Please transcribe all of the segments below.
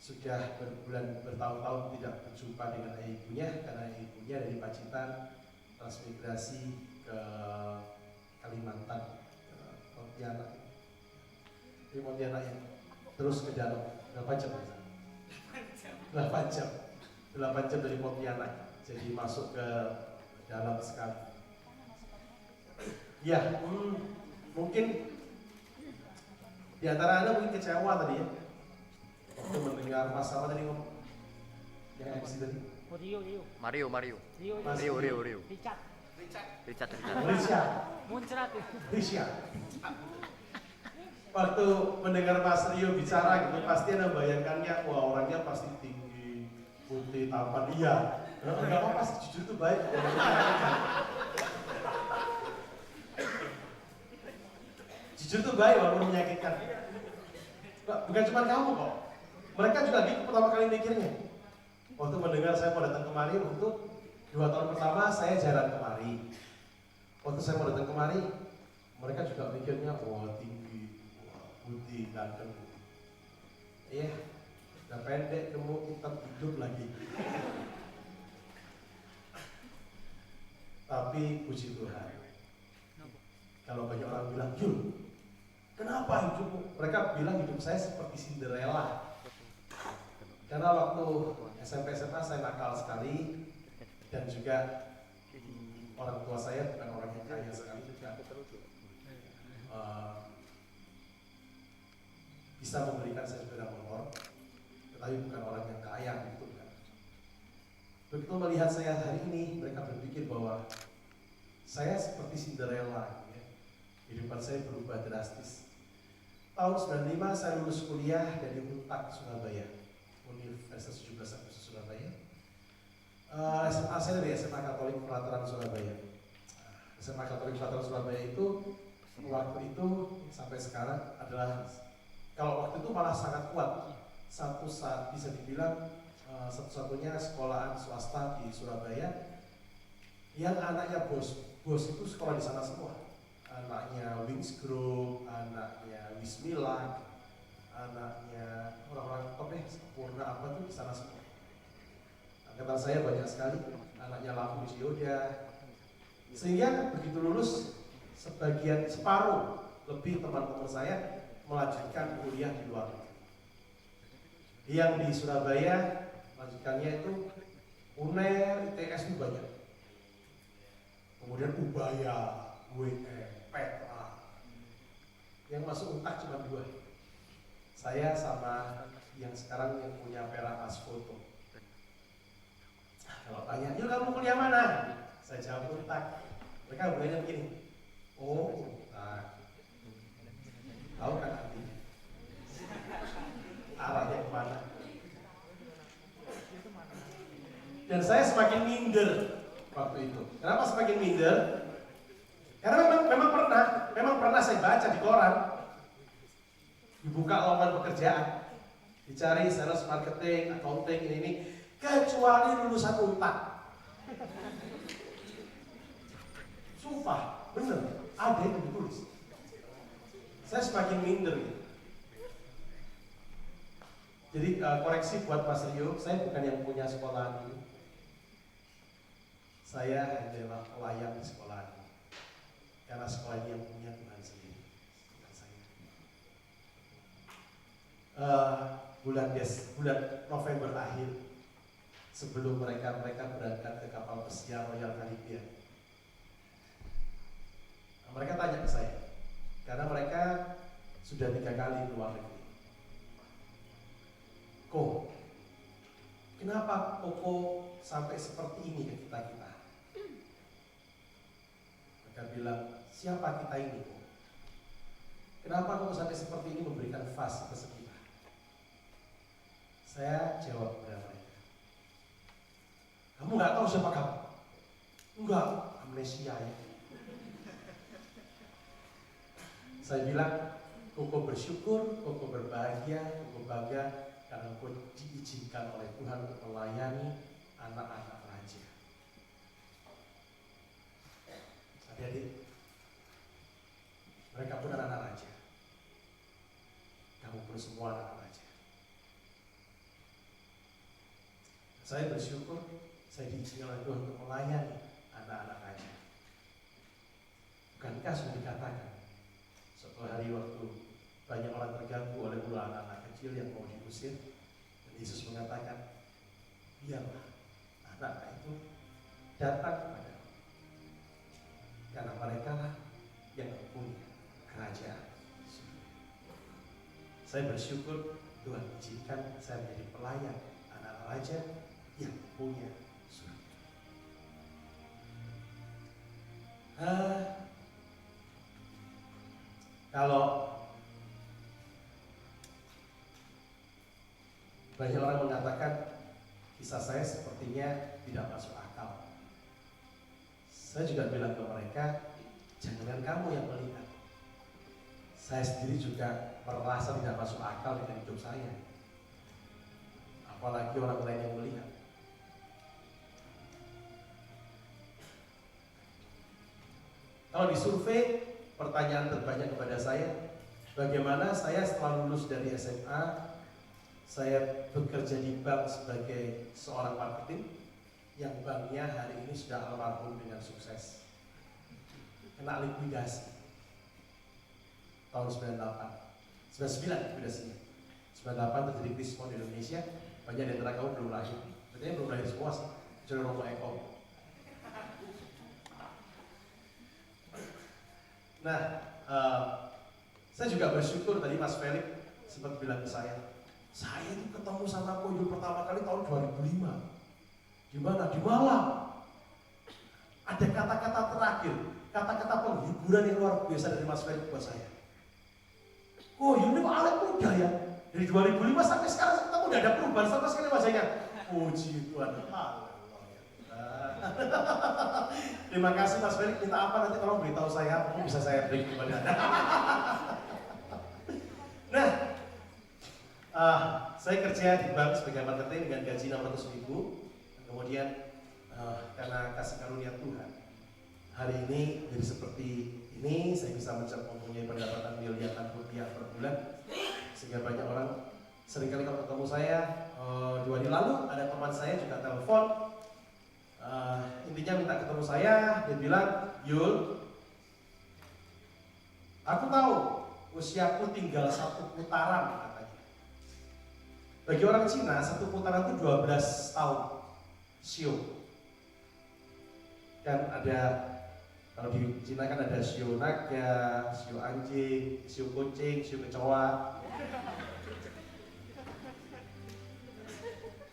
sudah bertahun-tahun tidak berjumpa dengan ayah ibunya karena ayah ibunya dari Pacitan transmigrasi ke Kalimantan, ke Pontianak. Di Pontianak yang terus ke dalam berapa jam? 8 jam. 8 jam dari Pontianak, jadi masuk ke dalam sekali. Ya, mungkin di antara Anda mungkin kecewa tadi ya, waktu mendengar Mas apa tadi ngomong? Yang MC tadi? Mario. Risha. Waktu mendengar Mas Rio bicara gitu, pasti Anda bayangkannya, wah orangnya pasti tinggi, putih, tampan. Iya, enggak apa-apa sih, jujur itu baik. Jujur itu baik walaupun menyakitkan. Bukan cuma kamu kok, mereka juga gitu pertama kali mikirnya. Waktu mendengar saya mau datang kemari untuk 2 tahun pertama saya jarang kemari. Waktu saya mau datang kemari, mereka juga mikirnya, wah tinggi, wah putih, ganteng. Iya, udah pendek, gemuk, hitam, hidup lagi. Tapi puji Tuhan, kalau banyak orang bilang, Yul, kenapa hidupmu? Mereka bilang hidup saya seperti Cinderella. Karena waktu SMP SMA saya nakal sekali, dan juga orang tua saya bukan orang yang kaya sekali juga. Bisa memberikan saya sepeda motor, tetapi bukan orang yang kaya gitu kan. Begitu melihat saya hari ini, mereka berpikir bahwa saya seperti Cinderella, ya. Kehidupan saya berubah drastis. Tahun 95 saya lulus kuliah dari UNTAK Surabaya, Universitas 17 Agustus Surabaya. SMA saya dari SMA Katolik Pelataran Surabaya. SMA Katolik Pelataran Surabaya itu waktu itu sampai sekarang adalah, kalau waktu itu malah sangat kuat, saat bisa dibilang satu-satunya sekolahan swasta di Surabaya yang anaknya bos itu sekolah di sana semua. Anaknya Wings Group, anaknya Wismila, anaknya orang-orang top Sempurna apa tuh di sana semua. Angkatan saya banyak sekali, anaknya Lampung Cioda. Sehingga begitu lulus, separuh lebih teman-teman saya melanjutkan kuliah di luar negeri. Yang di Surabaya melanjutkannya itu UNER, ITS itu banyak. Kemudian Ubaya, UIN, Petra. Yang masuk UNTAK cuma 2. Saya sama yang sekarang yang punya Perak Asfoto. Kalau tanya, yuk kamu kuliah mana? Saya jawab UNTAK. Mereka bertanya begini, oh UNTAK. Tahu kan artinya? Arahnya kemana? Dan saya semakin minder waktu itu. Kenapa semakin minder? Karena memang pernah saya baca di koran, dibuka lowongan pekerjaan, dicari sales, marketing, accounting, ini kecuali lulusan UNTAK. Sumpah, bener, ada itu ditulis. Saya semakin minder gitu. Jadi koreksi buat Mas Rio, saya bukan yang punya sekolahan ini. Saya adalah pelayan di sekolahan ini. Karena sekolah ini yang punya Tuhan sendiri, bukan saya. Bulan November akhir, sebelum mereka berangkat ke kapal pesiar Royal Caribbean, mereka tanya ke saya, karena mereka sudah 3 kali keluar negeri. Kok, kenapa Koko sampai seperti ini ke kita? Mereka bilang, siapa kita ini kok? Kenapa Koko sampai seperti ini memberikan fasilitas kita? Saya jawab kepada mereka, kamu nggak tahu siapa kamu? Enggak, amnesia ya. Saya bilang, Koko bersyukur, Koko berbahagia, Koko bangga karena Koko diizinkan oleh Tuhan untuk melayani anak-anak raja. Adik-adik, mereka pun anak-anak raja. Kamu pun semua anak-anak raja. Saya bersyukur saya diizinkan oleh Tuhan untuk melayani anak-anak raja. Bukankah sudah dikatakan suatu hari waktu banyak orang terganggu oleh ulah anak-anak kecil yang mau diusir, dan Yesus mengatakan, biarlah anak itu datang kepada aku, karena mereka lah yang punya kerajaan surga. Saya bersyukur Tuhan izinkan saya menjadi pelayan anak-anak raja yang punya surga. Kalau banyak orang mengatakan kisah saya sepertinya tidak masuk akal, saya juga bilang ke mereka, jangan kamu yang melihat. Saya sendiri juga merasa tidak masuk akal dengan hidup saya, apalagi orang lain yang melihat. Kalau disurvei, pertanyaan terbanyak kepada saya, bagaimana saya setelah lulus dari SMA, saya bekerja di bank sebagai seorang marketing, yang banknya hari ini sudah almarhum dengan sukses, kena likuidasi tahun 98, 99 likuidasinya. 98 terjadi krisis di Indonesia, banyak dari antara kamu belum lahir, sebenarnya belum lahir semua sih, kecuali Romo Eko. Nah, saya juga bersyukur tadi Mas Felix sempat bilang ke saya itu ketemu sama Koyul pertama kali tahun 2005. Di mana? Di Malang. Ada kata-kata terakhir, kata-kata penghiburan yang luar biasa dari Mas Felix buat saya. Koyul ini kok awet muda ya. Dari 2005 sampai sekarang ketemu tidak ada perubahan sama sekali wajahnya. Puji Tuhan. Terima kasih Mas Felix, minta apa nanti tolong beritahu saya, mungkin bisa saya beri kepada Anda. Nah, saya kerja di bank sebagai marketing dengan gaji 600.000. Kemudian karena kasih karunia Tuhan, hari ini jadi seperti ini, saya bisa mempunyai pendapatan miliaran rupiah per bulan. Sehingga banyak orang, seringkali kalau ketemu saya, 2 hari lalu ada teman saya juga telepon, intinya minta ketemu saya. Dia bilang, Yul, aku tahu usiaku tinggal 1 putaran katanya. Bagi orang Cina 1 putaran itu 12 tahun shio. Kan ada, kalau di Cina kan ada shio naga, shio anjing, shio kucing, shio kecoa.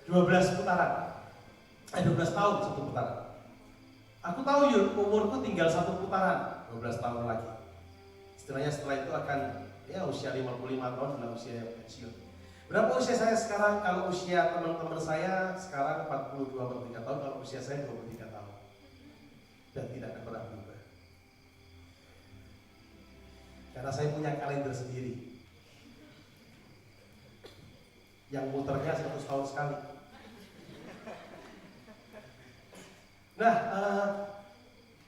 12 putaran. 12 tahun 1 putaran. Aku tahu Yul, umurku tinggal 1 putaran, 12 tahun lagi. Istilahnya setelah itu akan ya usia 55 tahun adalah usia pensiun. Berapa usia saya sekarang? Kalau usia teman-teman saya sekarang 42-43 tahun, kalau usia saya 23 tahun. Dan tidak akan pernah berubah. Karena saya punya kalender sendiri. Yang muternya 100 tahun sekali. Nah,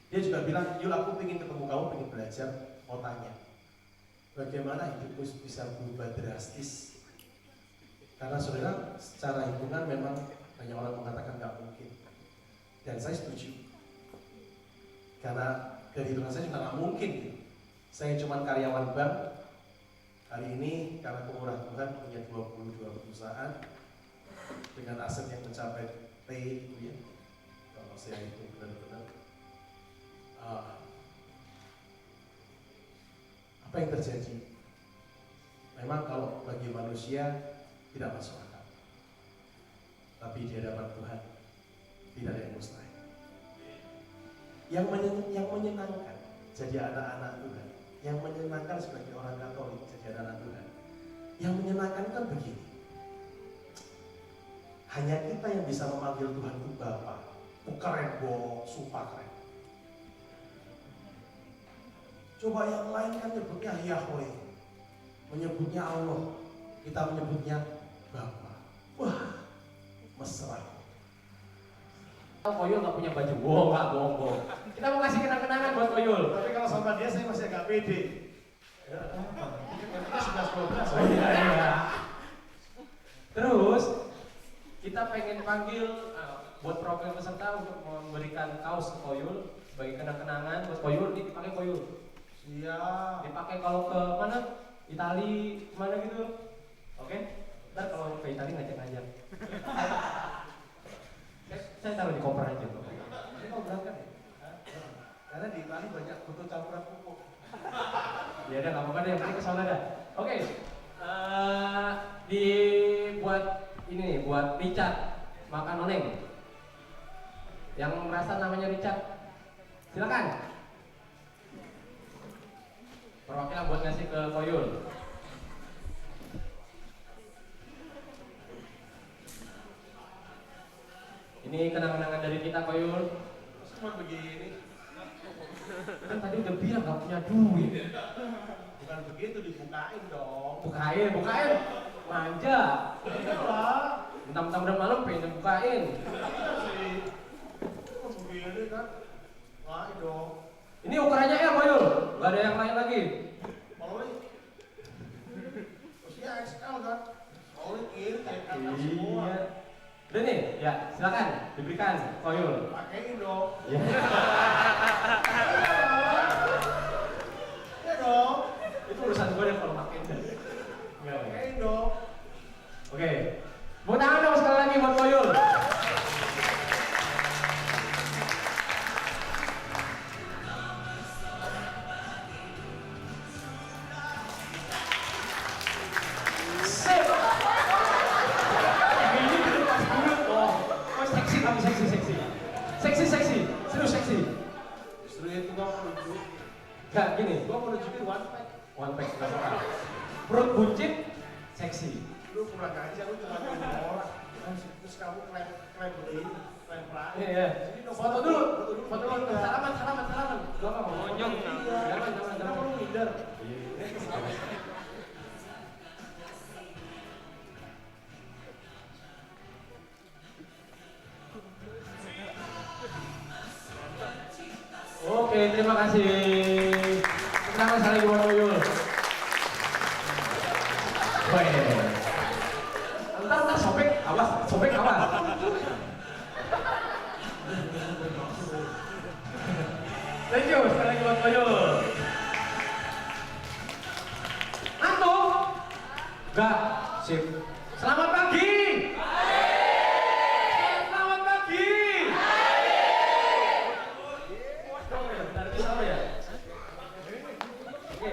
dia juga bilang, Yul, aku pengen ketemu kamu, pengen belajar, mau tanya, bagaimana hidupku bisa berubah drastis? Karena saudara, secara hitungan memang banyak orang mengatakan nggak mungkin, dan saya setuju. Karena dari hitungan saya juga nggak mungkin. Saya cuma karyawan bank. Hari ini karena kemurahan Tuhan punya 22 perusahaan dengan aset yang mencapai T itu ya. Kalau saya itu benar-benar apa yang terjadi? Memang kalau bagi manusia tidak masuk akal, tapi di hadapan Tuhan tidak ada yang mustahil. Yang menyenangkan jadi anak-anak Tuhan, yang menyenangkan sebagai orang Katolik jadi anak Tuhan, yang menyenangkan kan begini, hanya kita yang bisa memanggil Tuhan itu Bapa. Keren, sumpah keren. Coba yang lain kan nyebutnya Yahweh, menyebutnya Allah, kita menyebutnya Bapa. Wah, mesra. Koyul nggak punya baju, nggak bohong. Kita mau kasih kenang-kenangan buat Koyul. Tapi kalau sama dia saya masih agak pede. Ya, kita 11-12. Oh iya. Terus kita pengen panggil buat program peserta untuk memberikan kaos ke Koyul sebagai kenang-kenangan buat Koyul. Ini dipakai Koyul. Siap. Dipakai kalau ke mana? Itali, mana gitu. Oke? Ntar kalau ke Itali ngajak-ngajak. Saya taruh di koper aja. Ini mau berangkat ya? Karena di Itali banyak foto campuran pupuk. Ya udah nggak apa-apa deh, yang penting kesana dah. Oke. Dibuat ini nih, buat Richard makan oneng. Yang merasa namanya Richard, silakan. Perwakilan buat ngasih ke Koyul. Ini kenang-kenangan dari kita Koyul. Cuma begini. Kan tadi udah bilang gak punya duit. Bukan begitu, dibukain dong. Bukain, bukain. Manja. Iyalah. Mentang-mentang udah malam pengen bukain. Iya sih. Cuma begini kan. Main dong. Ini ukurannya ya Koyul, gak ada yang lain lagi. Kalau ini usia XL kan. Kalau ini kayak kakak semua. Iya. Udah nih, ya silakan diberikan Koyul. Pakein dong. Ya. Iya dong. Itu urusan gue deh kalau pakai deh. Pakein dong. Oke. Tepuk tangan dong sekali lagi buat Koyul. Sip. Ini dulu pas dulu. Oh, seksi kamu seksi. Serius seksi. Justru itu gua mau nunjuk. Gak gini. Gua mau nunjukin one pack. One pack gak apa-apa. Perut buncit, seksi. Lu kurang aja, lu cuma ngomong orang. Terus kamu klaim begini, klaim perahu. Iya. Jadi dong, Foto dulu. foto dulu. Salaman. Gua nggak mau. Monyong. Jangan. Kenapa lu minder? Oke, terima kasih. Terima kasih buat Koyul. Entar sobek, awas. Thank you, sekali lagi buat Koyul. Antum? Enggak, sip. Selamat pagi. Selamat pagi. Dari siapa ya? Oke.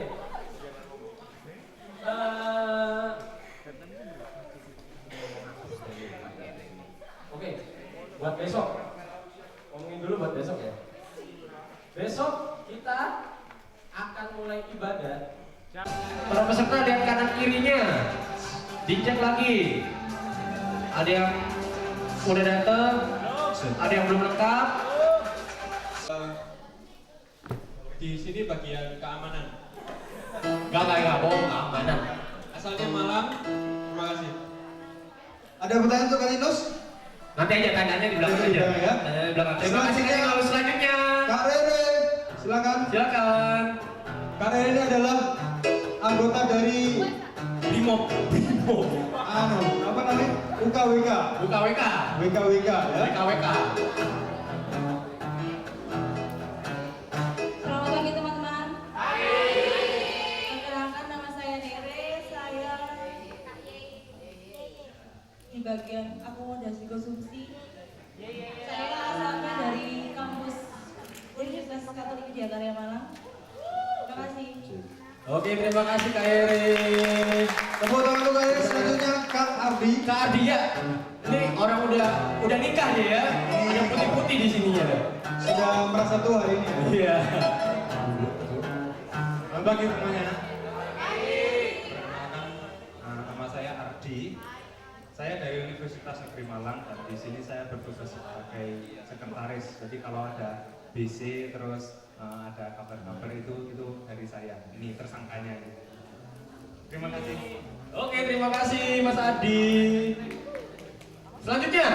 Oke, buat besok. Ngomongin dulu buat besok ya. Besok kita akan mulai ibadah. Para peserta lihat kanan kirinya, dicek lagi. Ada yang udah datang, ada yang belum lengkap. Di sini bagian keamanan. Gak bohong, keamanan. Asalnya Malang. Terima kasih. Ada pertanyaan untuk Kalinus? Nanti aja tanyanya di belakang Di aja. belakang ya. Tanyanya di belakang. Terima kasih kalau selanjutnya. Kak Rere, silakan. Silakan. Kak Rere ini adalah anggota dari Brimob. apa namanya? UKWK. WKWK. WKWK ya. WKWK. Selamat pagi teman-teman. Perkenalkan nama saya Nere, saya di bagian akomodasi konsumsi. Saya asalnya dari kampus Universitas Katolik Jakarta Malang. Terima kasih. Oke, terima kasih Kak Eri. Tepuk tangan untuk Kak Rere. Selanjutnya Kak Ardi. Kak Ardi ya. Ini orang udah nikah dia ya. Ada putih-putih di sininya. Sudah merasa tua hari ini. Iya. Bagi semuanya. Perkenalkan, nama saya Ardi. Saya dari Universitas Negeri Malang dan di sini saya bertugas sebagai sekretaris. Jadi kalau ada BC terus ada kabar-kabar itu dari saya. Ini tersangkanya. Terima kasih. Oke, terima kasih Mas Ardi. Selanjutnya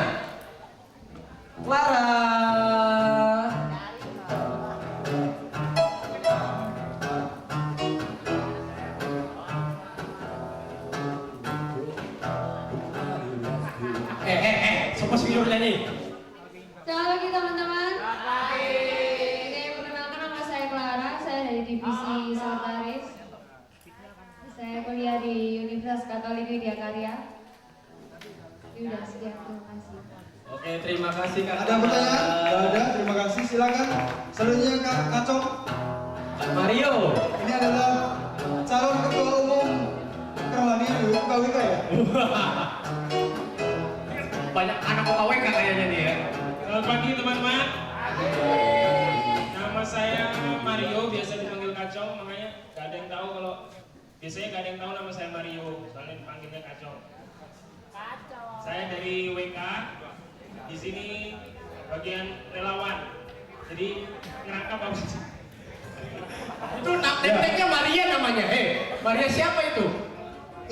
Clara. Siapa sih yang nyanyi? Selamat pagi teman-teman. Oke, perkenalkan nama saya Clara, saya dari divisi sekretaris. Saya kuliah di Universitas Katolik Widya Karya. Sudah sekian, terima kasih. Oke, terima kasih Kak. Ada pertanyaan? Tidak ada, terima kasih. Silakan. Selanjutnya Kak Kacok. Kak Mario. Ini adalah calon ketua umum Kerwani UKWK ya? Banyak anak UKWK kayaknya nih ya. Selamat pagi teman-teman. Nama saya Mario, biasa dipanggil Kacau, makanya gak ada yang tahu kalau biasanya gak ada yang tahu nama saya Mario, soalnya dipanggilnya Kacau. Saya dari WK, di sini bagian relawan. Jadi ngerangkap apa sih? Itu neknya Maria namanya. Maria siapa itu?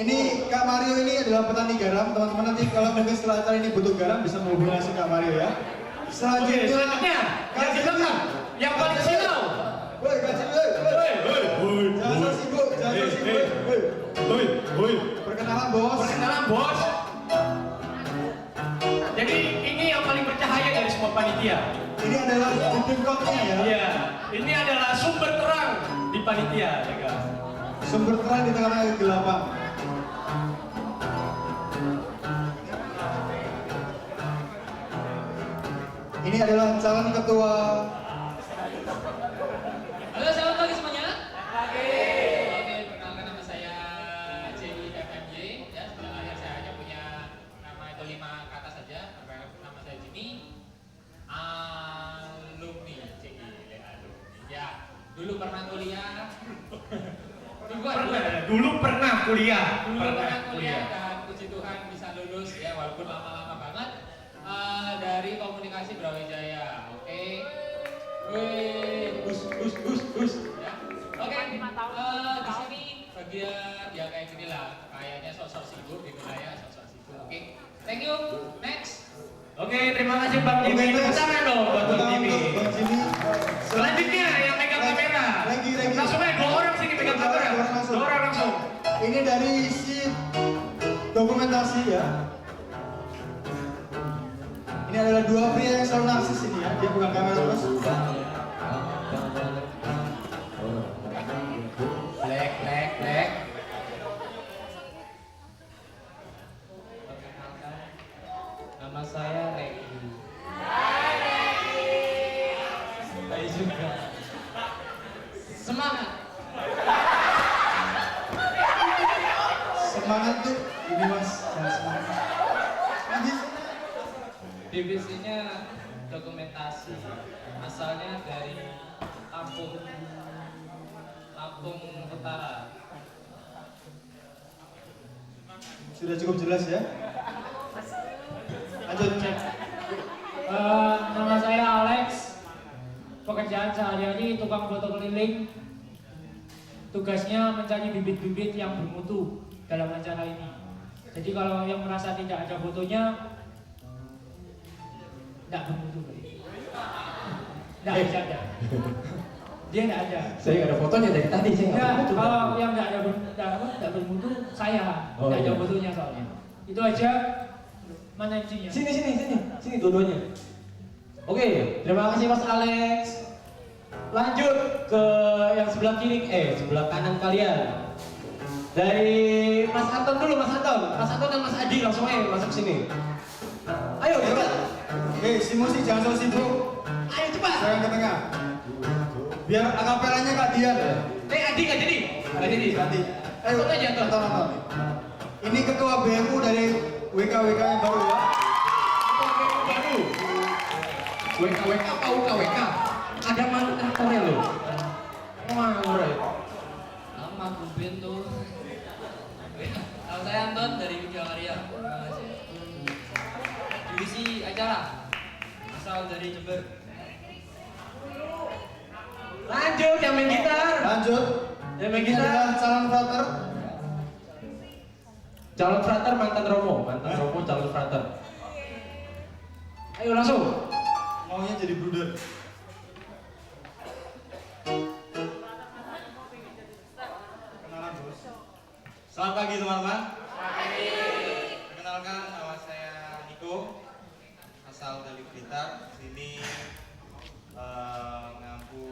Ini Kak Mario ini adalah petani garam. Teman-teman nanti kalau mungkin setelah acara ini butuh garam bisa menghubungi langsung Kak Mario ya. Selanjutnya Kak yang di belakang, yang paling silau. Woi, Kak Cini, woi. Jangan so sibuk, jangan so sibuk. Woi. Perkenalan bos. Perkenalan bos. Jadi ini yang paling bercahaya dari semua panitia. Ini adalah titik kotnya ya. Iya, ini adalah sumber terang di panitia, ya guys. Sumber terang di tengah kegelapan. Ini adalah calon ketua. Halo, selamat pagi semuanya. Oke, perkenalkan nama saya JIFMY. Ya, setelah lahir saya hanya punya nama itu 5 kata saja. Nama saya Jimmy. Alumni JI, alumni. Ya, dulu pernah kuliah. Dulu pernah kuliah. Dan puji Tuhan bisa lulus ya, walaupun lama-lama banget. Dari komunikasi Brawijaya, oke. Wih, bus. Ya. Oke, di sini bagian ya kayak gini lah, kayaknya sosok sibuk di wilayah sosok sibuk. Oke, thank you. Next. Oke, terima kasih Bang Jimmy. Tepuk tangan dong buat Bang Jimmy. Bang Jimmy. Selanjutnya yang megang kamera. Lagi. Langsung aja 2 orang sini pegang kamera. 2 orang langsung. Ini dari isi dokumentasi ya. Ini adalah 2 pria yang selalu narsis ini ya. Dia pegang kamera terus. Black. Nama saya Regi. Baik juga. Semangat. Semangat tuh. Ini mas, jangan semangat. Lagi. Divisinya dokumentasi. Asalnya dari Lampung Utara. Sudah cukup jelas ya. Lanjut. Nama saya Alex. Pekerjaan sehari-hari tukang foto keliling. Tugasnya mencari bibit-bibit yang bermutu dalam acara ini. Jadi kalau yang merasa tidak ada fotonya, tidak bermutu. Tidak ada. Dia tidak ada. Saya nggak ada fotonya dari tadi. Saya nggak Enggak, ada. kalau yang tidak bermutu saya. Oh, Tidak ada iya. fotonya soalnya. Itu aja. Mana MC-nya? Sini dua-duanya. Oke, terima kasih Mas Alex. Lanjut ke yang sebelah kiri, sebelah kanan kalian. Dari Mas Anton dulu, Mas Anton dan Mas Adi langsung aja masuk sini. Ayo cepat. Oke, si musik jangan selalu sibuk. Ayo cepat. Saya ke tengah. Biar akapelanya Kak Dian. Adi nggak jadi. Ganti. Ayo, Anton aja, Anton. Anton. Ini ketua BMU dari WKWK yang baru ya. Baru. WKWK apa UKWK? Ada manutatornya loh. Ngawur ya. Nama Ruben tuh. Nama saya Anton dari Widya Karya. Divisi acara. Asal dari Jember. Lanjut yang main gitar. Lanjut. Yang main Ini gitar. adalah calon frater. Calon frater mantan Romo, calon frater. Ayo langsung. Maunya jadi bruder. Kenalan bos. Selamat pagi teman-teman. Perkenalkan nama saya Niko. asal dari Blitar. Sini mengampu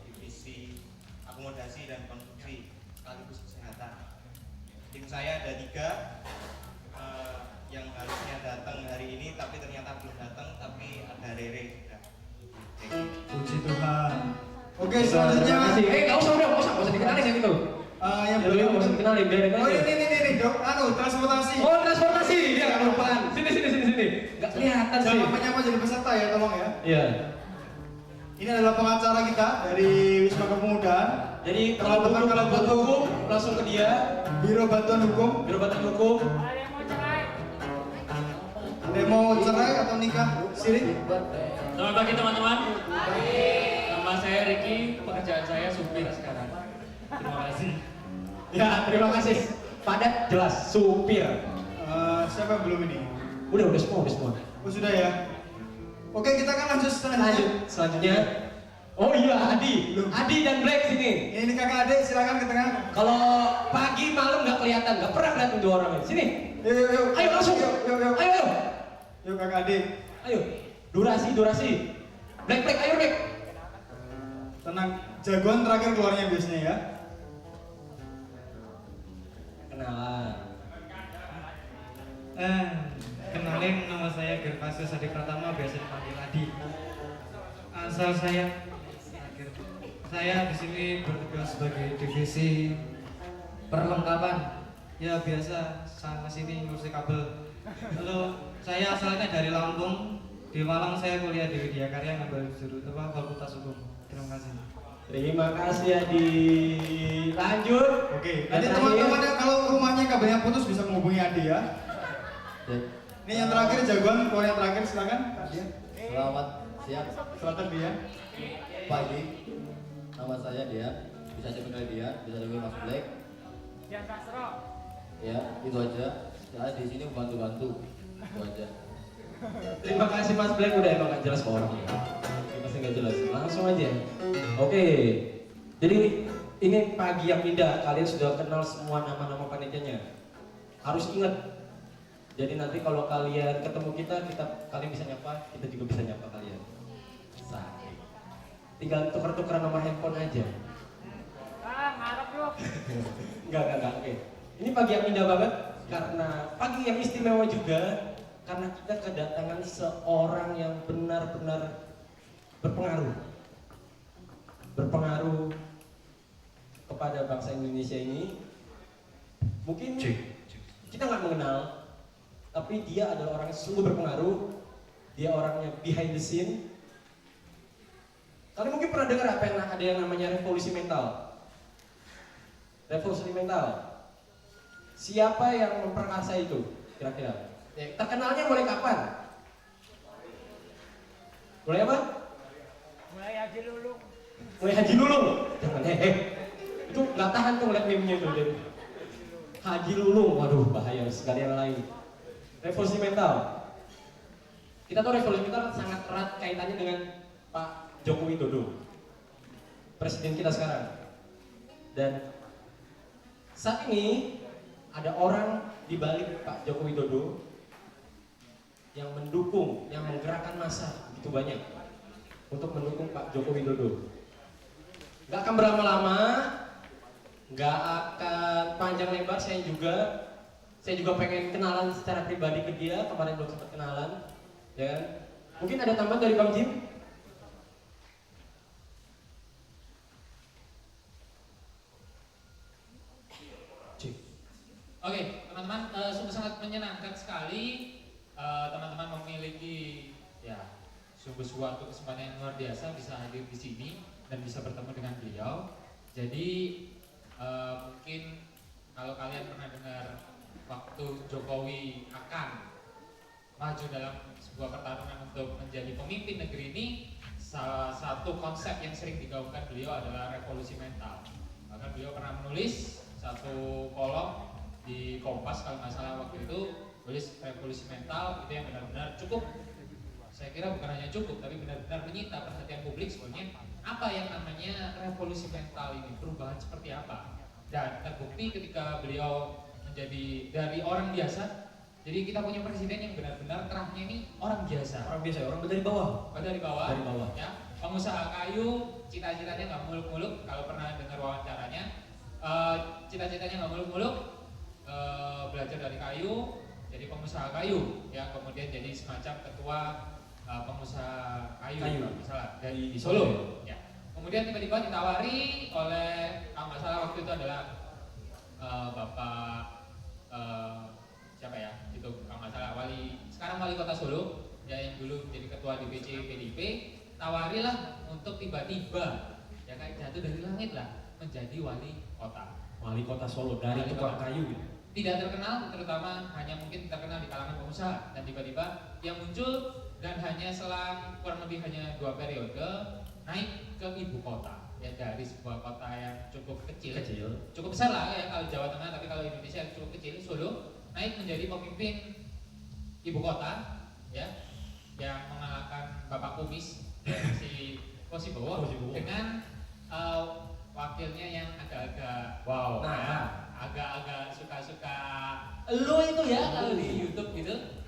divisi akomodasi dan konstruksi sekaligus kesehatan. Tim saya ada 3 yang harusnya datang hari ini tapi ternyata belum datang, tapi ada Rere. Puji Tuhan. Oke, selanjutnya. Nggak usah dikenalin yang itu. Yang belum nggak usah dikenalin, biarin aja. Oh ini dok, transportasi. Oh transportasi, dia nggak kelupaan. Sini. Nggak kelihatan sih. Jangan menyapa jadi peserta ya, tolong ya. Iya. Ini adalah pengacara kita dari Wisma Kepemudaan. Jadi kalau butuh hukum langsung ke dia. Biro Bantuan Hukum. Ada yang mau cerai atau nikah? Sini. Selamat pagi teman-teman. Nama saya Ricky, pekerjaan saya supir sekarang. Terima kasih. Ya, terima kasih. Padat, jelas, supir. Siapa yang belum ini? Udah semua. Oh sudah ya. Oke, kita akan lanjut selanjutnya. Oh iya, Adi dan Black sini. Ini kakak adik, silakan ke tengah. Kalau pagi malam nggak kelihatan, nggak pernah kelihatan 2 orang ini. Sini. Yuk. Ayo langsung. Ayo. Yuk kakak adik. Ayo. Durasi. Black, ayo Black. Tenang, jagoan terakhir keluarnya biasanya ya. Kenalan. Kenalin, nama saya Gervasius Adi Pratama, biasa dipanggil Adi. Asal saya di sini bertugas sebagai divisi perlengkapan. Ya biasa sana sini ngurusi kabel. Lalu saya asalnya dari Lampung. Di Malang saya kuliah di Widya Karya ngambil Fakultas Hukum. Terima kasih. Terima kasih Adi. Lanjut. Oke. Nanti teman-teman kalau rumahnya kabelnya putus bisa menghubungi Adi ya. Ini yang terakhir jagoan keluar yang terakhir, silakan Kak Dian. Selamat siang. Selamat Dian. Pagi. Nama saya Dian. Bisa dipanggil Dian, bisa dipanggil Mas Black. Dian Sastro. Ya, itu aja. Saya di sini membantu-bantu. Itu aja. Terima kasih Mas Black, udah emang gak jelas kok orangnya. Masih gak jelas. Langsung aja. Oke. Jadi ini pagi yang indah. Kalian sudah kenal semua nama-nama panitianya. Harus ingat. Jadi nanti kalau kalian ketemu kalian bisa nyapa, kita juga bisa nyapa kalian. Sakit. Tinggal tuker-tukeran nama handphone aja. Ngarep yuk. Enggak. Oke. Ini pagi yang indah banget karena pagi yang istimewa juga karena kita kedatangan seorang yang benar-benar berpengaruh kepada bangsa Indonesia ini. Mungkin kita nggak mengenal, tapi dia adalah orang yang sungguh berpengaruh. Dia orangnya behind the scene. Kalian mungkin pernah dengar apa yang ada yang namanya revolusi mental. Revolusi mental. Siapa yang memperkasa itu? Kira-kira. Terkenalnya mulai kapan? Mulai apa? Mulai Haji Lulung. Jangan itu nggak tahan tuh ngeliat meme-nya itu. Haji Lulung, waduh bahaya sekali yang lain. Revolusi mental. Kita tahu revolusi mental sangat erat kaitannya dengan Pak Joko Widodo, presiden kita sekarang. Dan saat ini ada orang di balik Pak Joko Widodo yang mendukung, yang menggerakkan massa begitu banyak untuk mendukung Pak Joko Widodo. Gak akan berlama-lama, gak akan panjang lebar. Saya juga pengen kenalan secara pribadi ke dia. Kemarin belum sempat kenalan, ya kan? Mungkin ada tambahan dari Bang Jim? Oke, teman-teman, sungguh sangat menyenangkan sekali teman-teman memiliki ya sungguh suatu kesempatan yang luar biasa bisa hadir di sini dan bisa bertemu dengan beliau. Jadi mungkin kalau kalian pernah dengar waktu Jokowi akan maju dalam sebuah pertarungan untuk menjadi pemimpin negeri ini, salah satu konsep yang sering digaungkan beliau adalah revolusi mental. Bahkan beliau pernah menulis satu kolom di Kompas kalau nggak salah waktu itu, tulis revolusi mental itu yang benar-benar cukup. Saya kira bukan hanya cukup, tapi benar-benar menyita perhatian publik sebenarnya apa yang namanya revolusi mental ini, perubahan seperti apa. Dan terbukti ketika beliau menjadi dari orang biasa Jadi kita punya presiden yang benar-benar terahnya ini orang biasa. Orang biasa, orang dari bawah. Oh, dari bawah. Dari bawah. Ya, pengusaha kayu, cita-citanya nggak muluk-muluk. Kalau pernah dengar wawancaranya, cita-citanya nggak muluk-muluk. Belajar dari kayu, jadi pengusaha kayu. Ya, kemudian jadi semacam ketua pengusaha kayu. Salah dari Solo. Ya. Kemudian tiba-tiba ditawari oleh, kalau nggak salah waktu itu adalah Bapak siapa ya, itu kalau nggak salah sekarang wali kota Solo ya, yang dulu jadi ketua DPC PDIP, tawarilah untuk tiba-tiba ya kayak jatuh dari langit lah menjadi wali kota Solo dari tukang kayu gitu. Tidak terkenal, terutama hanya mungkin terkenal di kalangan pengusaha, dan tiba-tiba yang muncul dan hanya selang kurang lebih hanya 2 periode naik ke ibu kota ya, dari sebuah kota yang cukup kecil. Cukup besar lah ya kalau Jawa Tengah, tapi kalau Indonesia cukup kecil, Solo, naik menjadi pemimpin ibu kota ya, yang mengalahkan Bapak Kumis si Kosibowo dengan wakilnya yang agak-agak agak-agak suka-suka lo itu ya kalau di YouTube gitu,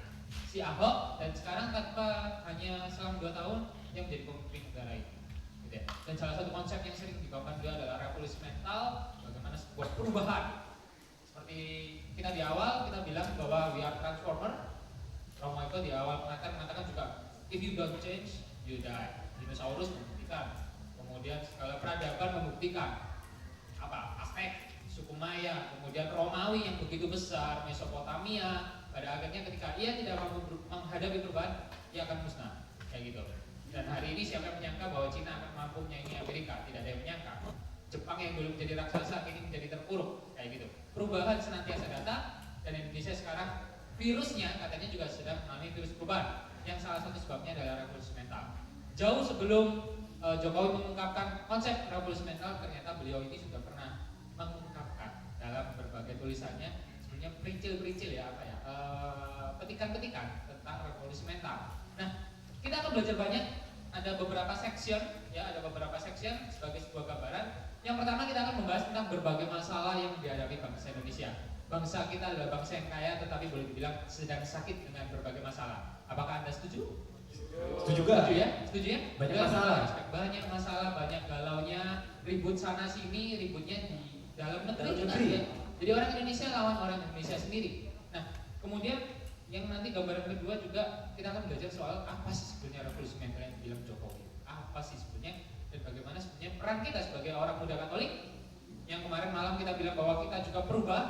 si Ahok, dan sekarang tanpa hanya selang 2 tahun yang menjadi pemimpin negara ini. Gitu ya. Dan salah satu konsep yang sering digaungkan dia adalah revolusi mental, bagaimana sebuah perubahan. Seperti kita di awal kita bilang bahwa we are transformer. Romo Eko di awal mengatakan juga if you don't change you die. Dinosaurus membuktikan, kemudian segala peradaban membuktikan, apa, Aztec, suku Maya, kemudian Romawi yang begitu besar, Mesopotamia, pada akhirnya ketika ia tidak mampu menghadapi perubahan, ia akan musnah, kayak gitu. Dan hari ini siapa yang menyangka bahwa Cina akan mampu menyaingi Amerika? Tidak ada yang menyangka. Jepang yang dulu menjadi raksasa kini menjadi terpuruk, kayak gitu. Perubahan senantiasa datang, dan Indonesia sekarang virusnya katanya juga sedang mengalami virus perubahan, yang salah satu sebabnya adalah revolusi mental. Jauh sebelum Jokowi mengungkapkan konsep revolusi mental, ternyata beliau ini sudah pernah mengungkapkan dalam berbagai tulisannya, sebenarnya pericil-pericil ya, apa ya, petikan-petikan tentang revolusi mental. Nah, kita akan belajar banyak. Ada beberapa section ya, ada beberapa section sebagai sebuah gambaran. Yang pertama kita akan membahas tentang berbagai masalah yang dihadapi bangsa Indonesia. Bangsa kita adalah bangsa yang kaya, tetapi boleh dibilang sedang sakit dengan berbagai masalah. Apakah Anda setuju? Setuju juga. Setuju ya? Setuju ya? Banyak masalah. Banyak masalah, banyak galaunya, ribut sana sini, ributnya di dalam negeri juga ya. Jadi orang Indonesia lawan orang Indonesia sendiri. Nah, kemudian yang nanti gambaran kedua juga kita akan belajar soal apa sih sebenarnya revolusi mental yang dibilang Jokowi. Apa sih sebenarnya, dan bagaimana sebenarnya peran kita sebagai orang muda Katolik yang kemarin malam kita bilang bahwa kita juga berubah,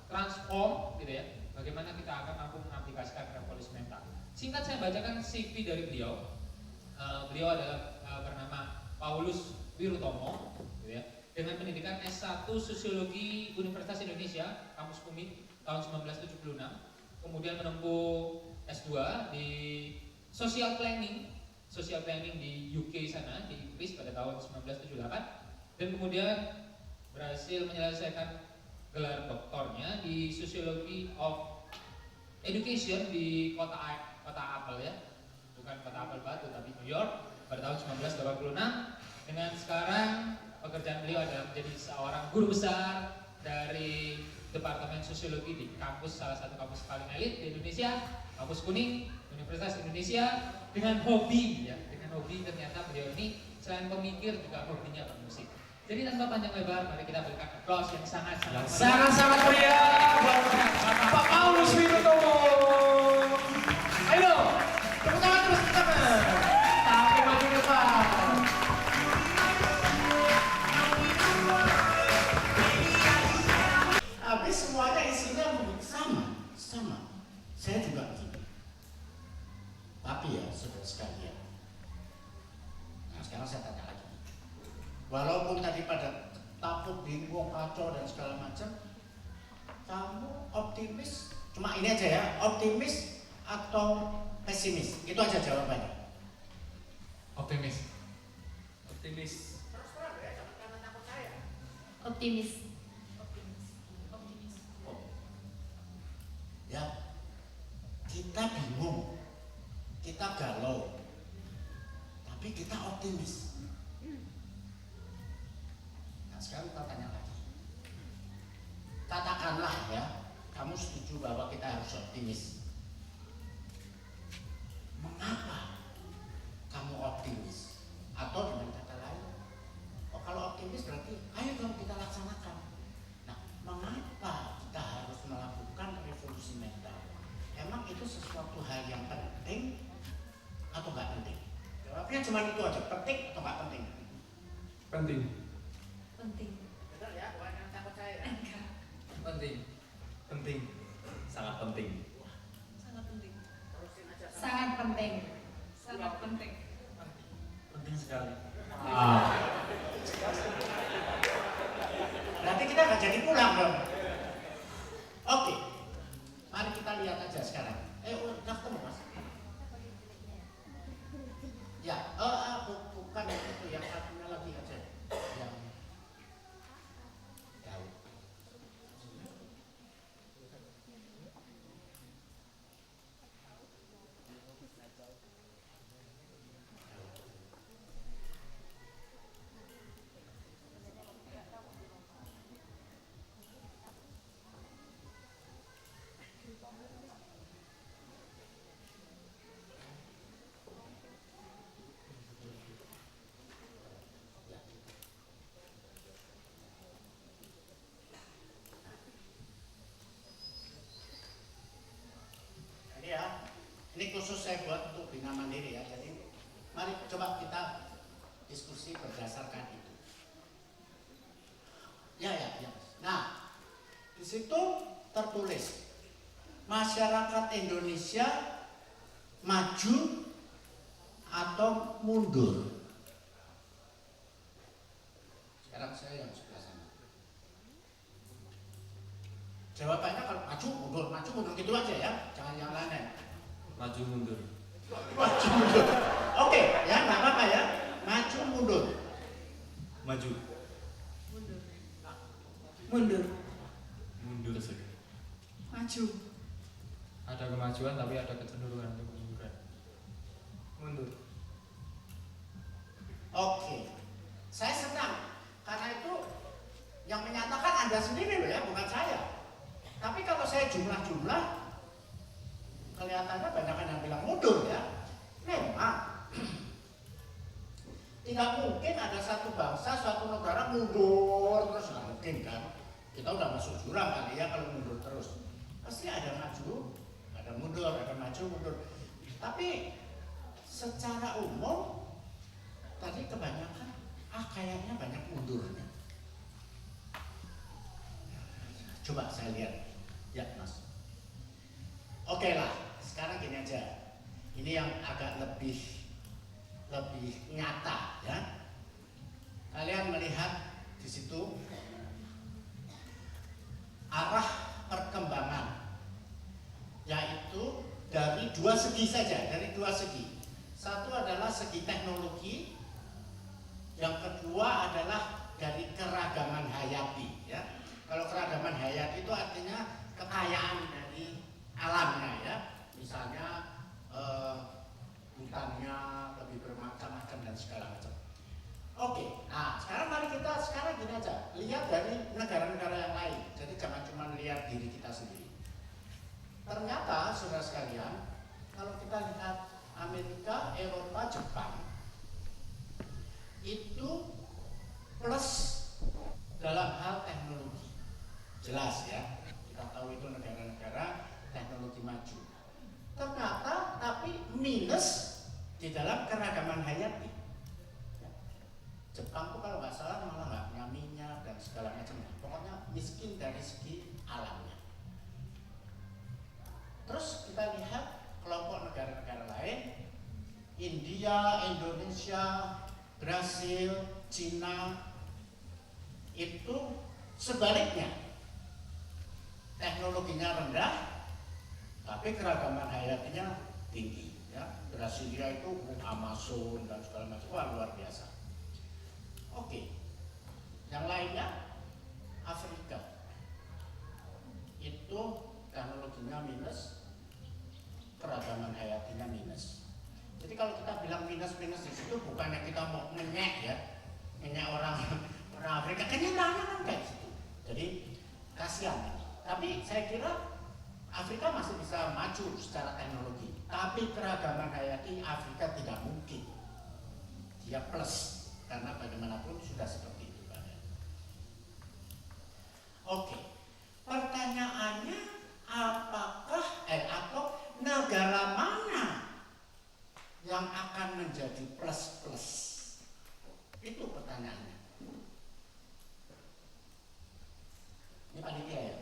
transform gitu ya. Bagaimana kita akan mampu mengaplikasikan revolusi mental. Singkat saya bacakan CV dari beliau. Beliau adalah bernama Paulus Wirutomo gitu ya, dengan pendidikan S1 Sosiologi Universitas Indonesia Kampus UMI tahun 1976. Kemudian menempuh S2 di Social Planning di UK sana, di Inggris pada tahun 1978, dan kemudian berhasil menyelesaikan gelar doktornya di Sociology of Education di kota Apple ya, bukan kota Apple Batu tapi New York pada tahun 1986. Dengan sekarang pekerjaan beliau adalah menjadi seorang guru besar dari Departemen Sosiologi di kampus, salah satu kampus paling elit di Indonesia, Kampus Kuning, Universitas Indonesia. Dengan hobi ya, dengan hobi ternyata beliau ini selain pemikir juga hobinya bermusik. Jadi tanpa panjang lebar, mari kita berikan aplaus yang sangat-sangat meriah buat Pak Paulus Wirutomo. Ayo, tepuk tangan terus teman. Tapi maju depan. Habis semuanya isinya sama. Saya juga begini. Tapi ya, saudara sekalian. Nah, sekarang saya tanya lagi. Walaupun tadi pada takut, bingung, kacau dan segala macam, kamu optimis? Cuma ini aja ya, optimis atau pesimis? Itu aja jawabannya. Optimis. Optimis. Ya, kita bingung, kita galau, tapi kita optimis. Nah, sekarang kita tanya lagi. Katakanlah ya, kamu setuju bahwa kita harus optimis. sesuatu hal yang penting atau nggak penting? Jawabnya cuma itu aja, penting atau nggak penting? Penting. Penting. Betul ya, bukan yang takut saya. Enggak. Penting. Penting. Sangat penting. Sangat penting. Terusin aja. Sangat penting. Sangat penting. Penting sekali. Berarti kita nggak jadi pulang dong. Oke, mari kita lihat aja sekarang. Udah ketemu mas? Ya, bukan itu yang satunya lagi aja. Yang jauh. Ini khusus saya buat untuk Bina Mandiri ya. Jadi mari coba kita diskusi berdasarkan itu. Ya. Nah, di situ tertulis masyarakat Indonesia maju atau mundur. Sekarang saya yang sebelah sana. Jawabannya kalau maju mundur gitu aja ya, jangan yang lain. Maju mundur. Maju mundur. Oke, ya nggak apa-apa ya. Maju mundur. Maju. Mundur. Mundur. Mundur. Maju. Ada kemajuan tapi ada kecenderungan untuk kemunduran. Mundur. Oke. Saya senang karena itu yang menyatakan Anda sendiri loh ya, bukan saya. Tapi kalau saya jumlah-jumlah kelihatannya banyak yang bilang mundur ya. Memang tidak mungkin ada satu bangsa, suatu negara mundur terus, nggak mungkin kan. Kita udah masuk jurang kali ya kalau mundur terus. Pasti ada maju, ada mundur, ada maju, mundur. Tapi secara umum tadi kebanyakan kayaknya banyak mundurnya. Coba saya lihat. Ya mas. Oke lah, sekarang gini aja. Ini yang agak lebih nyata ya. Kalian melihat di situ arah perkembangan, yaitu dari dua segi saja, dari dua segi. Satu adalah segi teknologi, yang kedua adalah dari keragaman hayati ya. Kalau keragaman hayati itu artinya kekayaan dari alamnya ya, misalnya hutannya lebih bermacam-macam dan segala macam. Oke, nah sekarang mari kita gini aja, lihat dari negara-negara yang lain. Jadi jangan cuma lihat diri kita sendiri. Ternyata saudara sekalian, kalau kita lihat Amerika, Eropa, Jepang, itu plus dalam hal teknologi. Jelas ya, kita tahu itu negara-negara teknologi maju. Ternyata tapi minus di dalam keragaman hayati. Jepang tuh kalau nggak salah malah nggak punya minyak dan segala macamnya. Pokoknya miskin dari segi alamnya. Terus kita lihat kelompok negara-negara lain, India, Indonesia, Brasil, Cina, itu sebaliknya. Teknologinya rendah, tapi keragaman hayatinya tinggi. Ya. Brasilia itu Amazon dan segala macam, wah luar biasa. Oke, yang lainnya Afrika, itu teknologinya minus, keragaman hayatinya minus. Jadi kalau kita bilang minus-minus di situ bukannya kita mau ngenyek ya, ngenyek orang Afrika, kenyataannya kan kayak gitu. Jadi kasihan. Tapi saya kira Afrika masih bisa maju secara teknologi, tapi keragaman hayati Afrika tidak mungkin. Dia plus, karena bagaimanapun sudah seperti itu. Oke, pertanyaannya apakah atau negara mana yang akan menjadi plus-plus? Itu pertanyaannya. Ini panitia ya?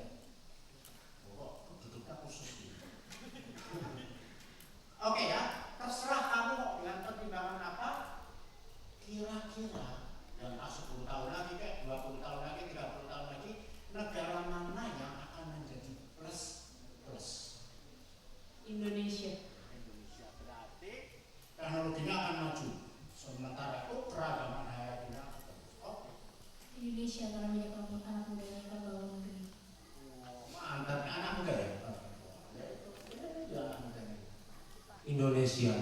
Oh, duduknya khusus ini. Oke ya, terserah kamu mau dengan pertimbangan apa. Kira-kira dan 10 tahun lagi, kayak 20 tahun lagi, 30 tahun lagi, negara mana yang akan menjadi plus-plus? Indonesia. Indonesia berarti teknologinya akan maju. Sementara itu keragaman hayatinya oke. Indonesia karena banyak kelompok anak muda yang akan bangun negeri. Mantap, anak muda ya? Ya, anak muda. Indonesia,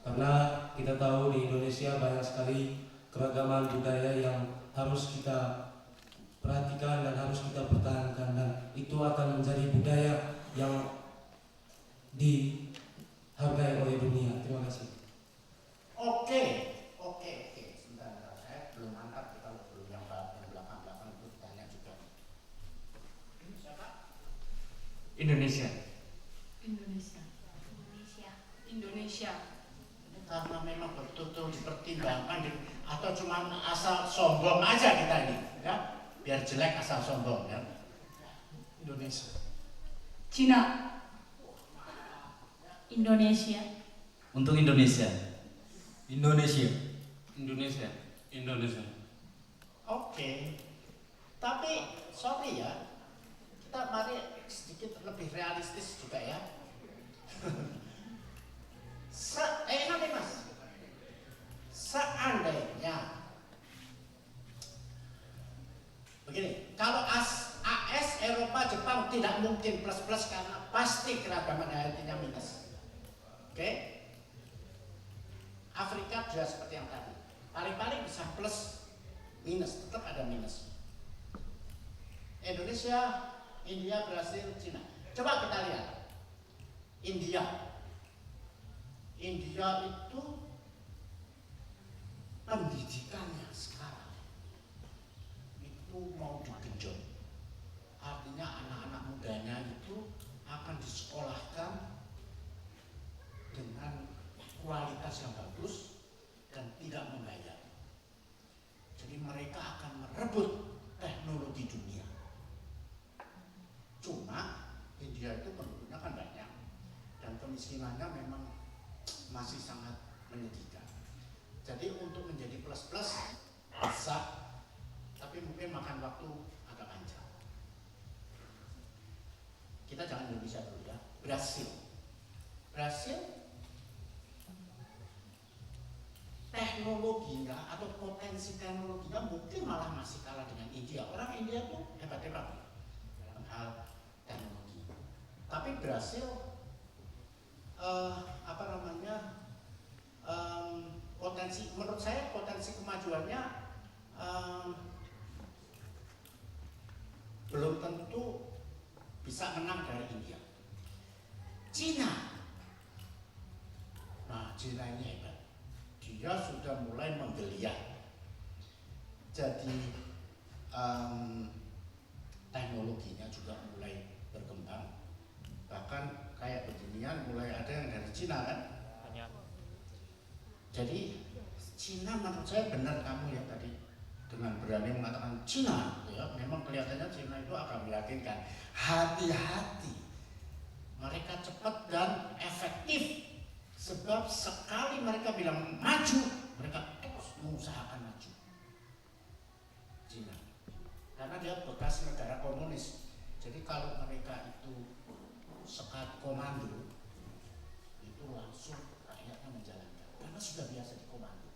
karena kita tahu di Indonesia banyak sekali keragaman budaya yang harus kita perhatikan dan harus kita pertahankan, dan itu akan menjadi budaya yang dihargai oleh dunia. Terima kasih. Oke. Sebentar, saya belum mantap kalau belum yang belakang itu tanya juga. Siapa? Indonesia. Karena memang betul-betul dipertimbangkan atau cuma asal sombong aja kita ini, ya? Biar jelek asal sombong, ya. Indonesia. Cina. Indonesia. Untuk Indonesia. Indonesia. Oke. Tapi sorry ya, kita mari sedikit lebih realistis juga ya. Nanti Mas. Seandainya begini, kalau AS, Eropa, Jepang tidak mungkin plus-plus karena pasti keragaman hayatinya minus. Oke? Afrika juga seperti yang tadi. Paling-paling bisa plus, minus, tetap ada minus. Indonesia, India, Brasil, Cina. Coba kita lihat. India itu pendidikannya sekarang itu mau digenjot. Artinya anak-anak mudanya itu akan disekolahkan dengan kualitas yang bagus dan tidak membayar. Jadi mereka akan merebut teknologi dunia. Cuma India itu penduduknya kan banyak dan kemiskinannya memang masih sangat menyedihkan. Jadi untuk menjadi plus-plus bisa, tapi mungkin makan waktu agak panjang. Kita jangan Indonesia dulu ya. Brasil teknologinya atau potensi teknologinya mungkin malah masih kalah dengan India. Orang India tuh hebat-hebat dalam hal teknologi. Tapi Brasil potensi, menurut saya potensi kemajuannya belum tentu bisa menang dari India. Cina ini hebat. Dia sudah mulai menggeliat. Jadi teknologinya juga mulai berkembang. Bahkan kayak beginian mulai ada yang dari Cina kan? Jadi Cina menurut saya benar kamu ya tadi dengan berani mengatakan Cina, ya memang kelihatannya Cina itu akan meyakinkan. Hati-hati, mereka cepat dan efektif sebab sekali mereka bilang maju, mereka terus mengusahakan maju. Cina, karena dia bekas negara komunis. Jadi kalau mereka itu sekali komando itu langsung rakyatnya menjalankan karena sudah biasa dikomando.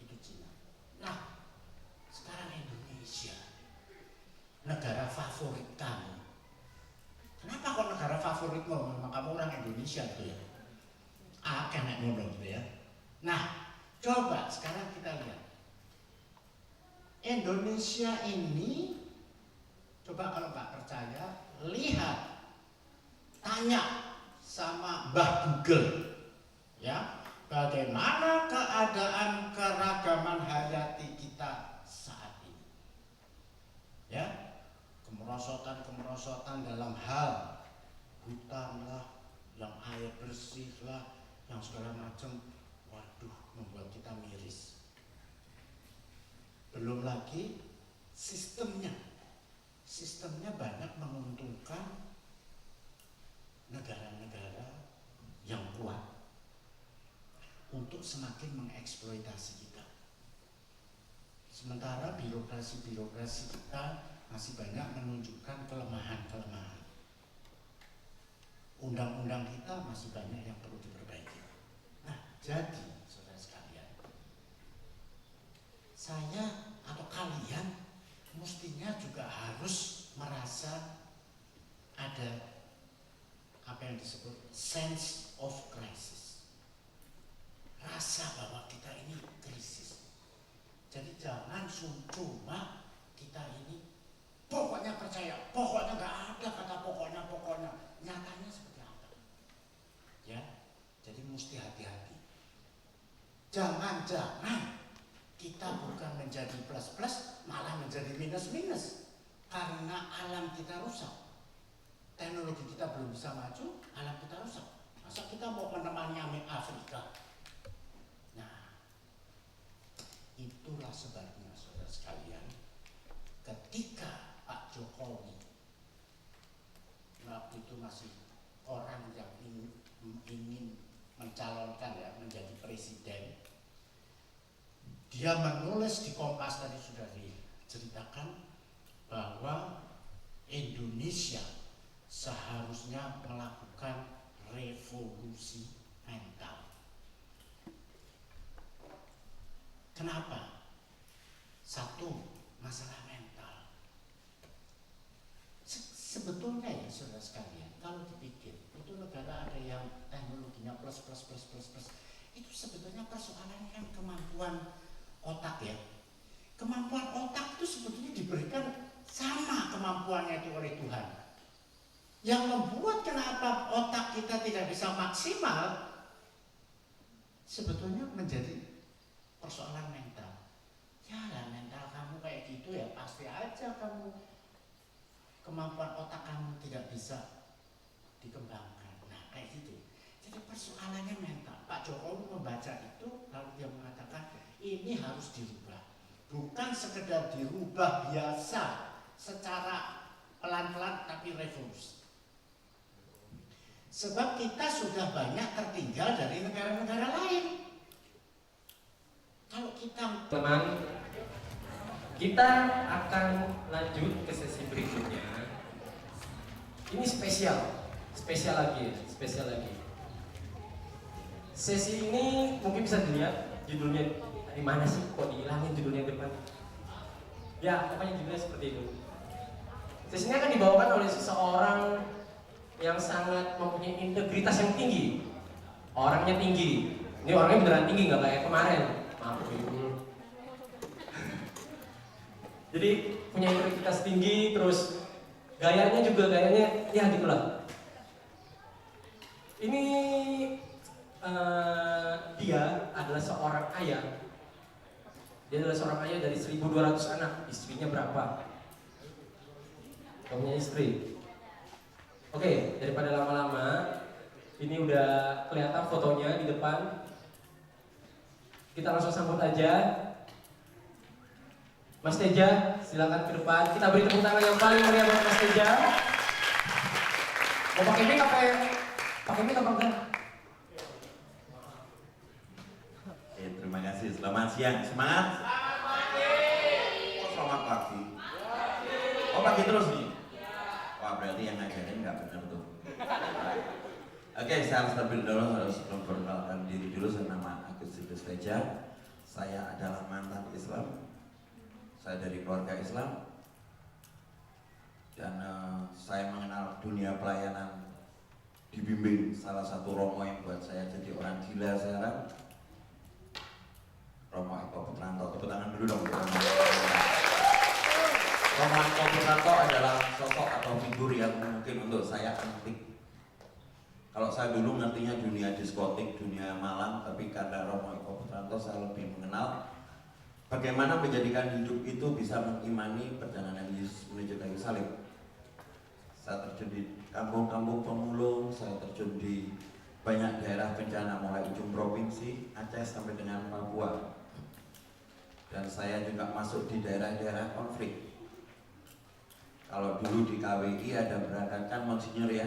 Itu Cina. Nah, sekarang Indonesia, negara favorit kamu. Kenapa kok negara favoritmu? Memang kamu orang Indonesia gitu ya. Nek ngono gitu ya. Nah, coba sekarang kita lihat Indonesia ini. Coba kalau nggak percaya, lihat, tanya sama Mbah Google, ya, bagaimana keadaan keragaman hayati kita saat ini, ya, kemerosotan dalam hal hutan lah, yang air bersih lah, yang segala macam. Waduh, membuat kita miris. Belum lagi sistemnya banyak menguntungkan negara-negara yang kuat untuk semakin mengeksploitasi kita. Sementara birokrasi kita masih banyak menunjukkan kelemahan-kelemahan. Undang-undang kita masih banyak yang perlu diperbaiki. Nah, jadi saudara sekalian, saya atau kalian mestinya juga harus merasa ada apa yang disebut sense of crisis. Rasa bahwa kita ini krisis. Jadi jangan cuma kita ini pokoknya percaya, pokoknya nggak ada kata pokoknya. Nyatanya seperti apa? Ya, jadi mesti hati-hati. Jangan kita bukan menjadi plus-plus, malah menjadi minus-minus. Karena alam kita rusak. Teknologi kita belum bisa maju, alam kita rusak. Masa kita mau menemani Afrika? Nah, itulah sebabnya saudara sekalian, ketika Pak Jokowi waktu itu masih orang yang ingin mencalonkan ya menjadi presiden, dia menulis di Kompas tadi sudah diceritakan bahwa Indonesia seharusnya melakukan revolusi mental. Kenapa? Satu, masalah mental. Sebetulnya ya saudara sekalian, kalau dipikir itu negara ada yang teknologinya plus, itu sebetulnya persoalannya kan kemampuan otak ya. Kemampuan otak itu sebetulnya diberikan sama kemampuannya itu oleh Tuhan. Yang membuat kenapa otak kita tidak bisa maksimal sebetulnya menjadi persoalan mental. Ya mental kamu kayak gitu ya pasti aja kamu kemampuan otak kamu tidak bisa dikembangkan. Nah kayak gitu. Jadi persoalannya mental. Pak Jokowi membaca itu lalu dia mengatakan ini harus dirubah. Bukan sekedar dirubah biasa secara pelan-pelan tapi revolusi. Sebab kita sudah banyak tertinggal dari negara-negara lain. Kalau kita teman, kita akan lanjut ke sesi berikutnya. Ini spesial lagi. Sesi ini mungkin bisa dilihat judulnya di mana sih? Kok dihilangin judulnya depan? Ya, pokoknya judulnya seperti itu. Sesi ini akan dibawakan oleh seseorang yang sangat mempunyai integritas yang tinggi. Orangnya tinggi. Ini orangnya beneran tinggi, nggak kayak kemarin. Maaf dulu. Jadi punya integritas tinggi, terus gayanya ya gitulah. Ini dia adalah seorang ayah. Dia adalah seorang ayah dari 1.200 anak. Istrinya berapa? Kamu punya istri? Oke, daripada lama-lama, ini udah kelihatan fotonya di depan. Kita langsung sambut aja. Mas Teja, silakan ke depan. Kita beri tepuk tangan yang paling meriah buat Mas Teja. Mau pakai mic apa enggak? Terima kasih. Selamat siang. Semangat? Selamat pagi. Oh, selamat pagi. Oh, pagi terus nih. Wah, berarti yang ngajarin nggak benar tuh. Oke, saya harus memperkenalkan diri dulu. Saya nama Agus Teja. Saya adalah mantan Islam. Saya dari keluarga Islam. Dan saya mengenal dunia pelayanan dibimbing salah satu romo yang buat saya jadi orang gila sekarang. Romo Eko Putranto, tepuk tangan dulu dong. Romo Eko Putranto adalah sosok atau figur yang mungkin untuk saya antik. Kalau saya dulu ngertinya dunia diskotik, dunia malam, tapi karena Romo Eko Putranto saya lebih mengenal bagaimana menjadikan hidup itu bisa mengimani perjalanan Yesus menuju kayu salib. Saya terjun di kampung-kampung pemulung, saya terjun di banyak daerah bencana mulai ujung provinsi Aceh sampai dengan Papua. Dan saya juga masuk di daerah-daerah konflik. Kalau dulu di KWI ada berangkatkan Monsinyur ya,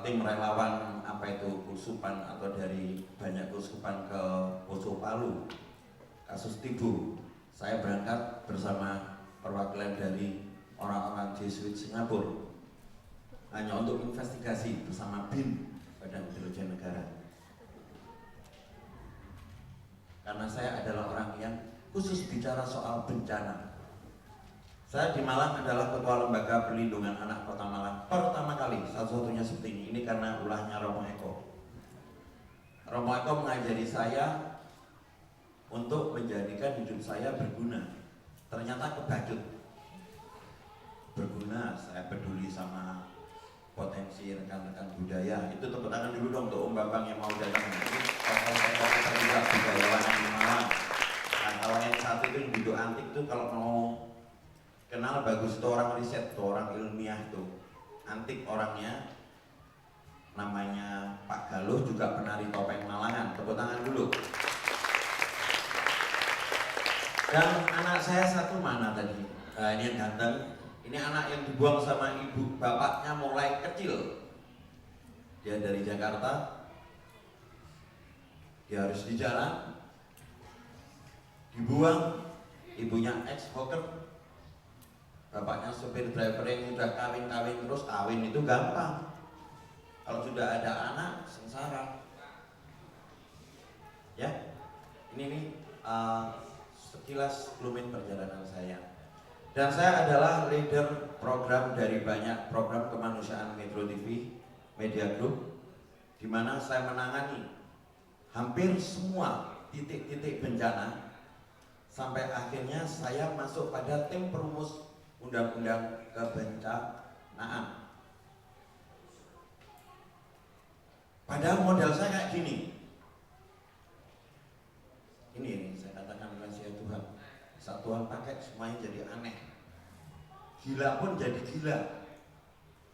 tim relawan apa itu Kusupan atau dari banyak Kusupan ke Poso Palu, kasus Tibu. Saya berangkat bersama perwakilan dari orang-orang Jesuit Singapura hanya untuk investigasi bersama BIN, Badan Intelijen Negara. Karena saya adalah orang yang khusus bicara soal bencana. Saya di Malang adalah Ketua Lembaga Perlindungan Anak Kota Malang pertama kali, satu-satunya seperti ini. Ini karena ulahnya Romo Eko. Romo Eko mengajari saya untuk menjadikan hidup saya berguna. Ternyata kebacut. Berguna, saya peduli sama potensi rekan-rekan budaya. Itu tepuk tangan dulu dong untuk Om Bambang yang mau datang. Ini tokoh-tokoh terlibat budayawan di Malang. Nah, kalau yang satu itu yang duduk antik tuh kalau mau kenal bagus itu orang riset, itu orang ilmiah tuh. Antik orangnya. Namanya Pak Galuh, juga penari topeng Malangan. Tepuk tangan dulu. Dan anak saya satu mana tadi? Nah, ini yang ganteng. Ini anak yang dibuang sama ibu bapaknya mulai kecil. Dia dari Jakarta. Dia harus di jalan. Dibuang. Ibunya ex-hawker. Bapaknya supir driver yang udah kawin-kawin terus. Kawin itu gampang. Kalau sudah ada anak, sengsara. Ya, ini nih sekilas sekelumit perjalanan saya. Dan saya adalah leader program dari banyak program kemanusiaan Metro TV, Media Group, di mana saya menangani hampir semua titik-titik bencana sampai akhirnya saya masuk pada tim perumus undang-undang kebencanaan. Padahal modal saya kayak gini. Ini saya katakan rahasia Tuhan. Saat Tuhan pakai semuanya jadi aneh. Gila pun jadi gila.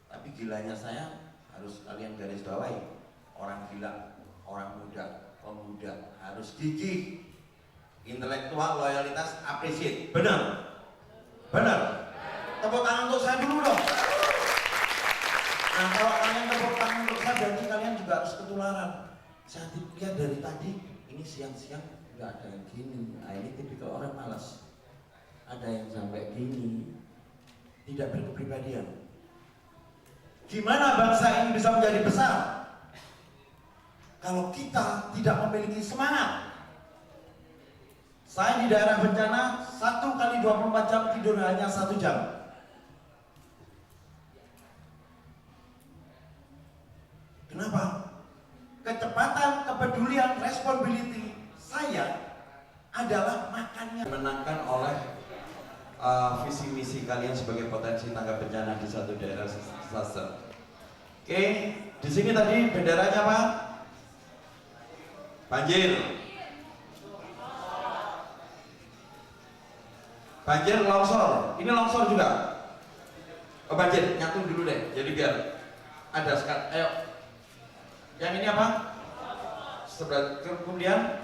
Tapi gilanya saya harus kalian garis bawahi. Orang gila, orang muda, pemuda harus gigih. Intelektual, loyalitas, appreciate. Benar? Benar? Tepuk tangan untuk saya dulu dong. Nah, kalau kalian tepuk tangan untuk saya, berarti kalian juga harus ketularan. Saya lihat dari tadi, ini siang-siang nggak ada yang gini. Nah, ini tipikal orang malas. Ada yang sampai gini, tidak berkepribadian. Gimana bangsa ini bisa menjadi besar kalau kita tidak memiliki semangat? Saya di daerah bencana 1 kali 24 jam tidur hanya 1 jam. Kenapa? Kecepatan, kepedulian, responsibility saya adalah makannya. Menangkan oleh visi misi kalian sebagai potensi tanggap bencana di satu daerah disaster. Oke, di sini tadi benderanya apa? Banjir. Banjir, longsor. Ini longsor juga. Oh, banjir, nyatu dulu deh. Jadi biar ada sekat. Ayo. Yang ini apa? Kemudian